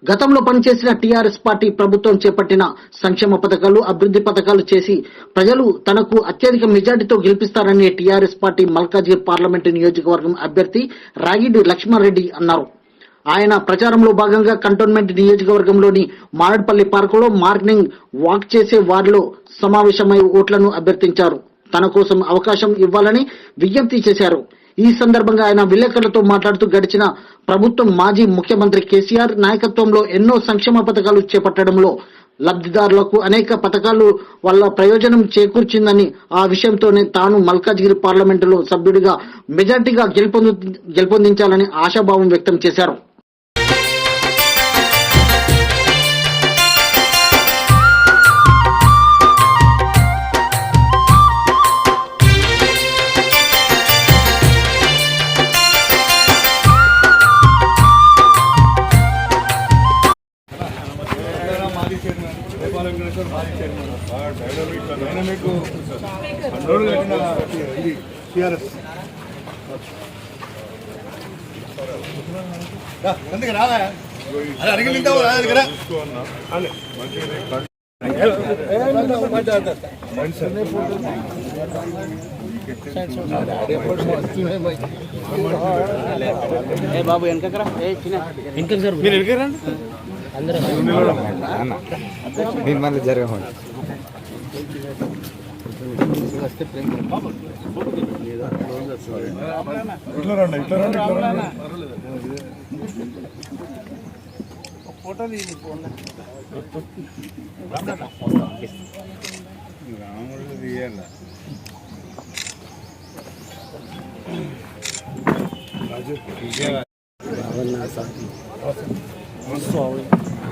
గతంలో పనిచేసిన TRS party ప్రభుత్వం చేపట్టిన సంక్షేమ పథకాలు, అభివృద్ధి పథకాలు చేసి ప్రజలు తనకు అత్యధిక మెజార్టీతో గెలిపిస్తారని టీఆర్ఎస్ పార్టీ మల్కాజ్గిరి పార్లమెంటు నియోజకవర్గం అభ్యర్థి రాగిడి లక్ష్మారెడ్డి అన్నారు. ఆయన ప్రచారంలో భాగంగా కంటోన్మెంట్ నియోజకవర్గంలోని మారడ్పల్లి పార్కులో మార్నింగ్ వాక్ చేసే వారిలో సమావేశమై ఓట్లను అభ్యర్థించారు. తన కోసం అవకాశం ఇవ్వాలని విజ్ఞప్తి చేశారు. ఈ సందర్భంగా ఆయన విలేకరులతో మాట్లాడుతూ గడిచిన ప్రభుత్వం మాజీ ముఖ్యమంత్రి కేసీఆర్ నాయకత్వంలో ఎన్నో సంక్షేమ పథకాలు చేపట్టడంలో లబ్ధిదారులకు అనేక పథకాలు వల్ల ప్రయోజనం చేకూర్చిందని, ఆ విషయంతోనే తాను మల్కాజ్గిరి పార్లమెంటులో సభ్యుడిగా మెజార్టీగా గెలుపొందించాలని ఆశాభావం వ్యక్తం చేశారు. బాబు వెనకరా మీరు వెనకరండి అందరూ నేను మళ్ళీ జరగమండి ఇట్లా రండి ఫోటో రాముడు తీయాలి రాజు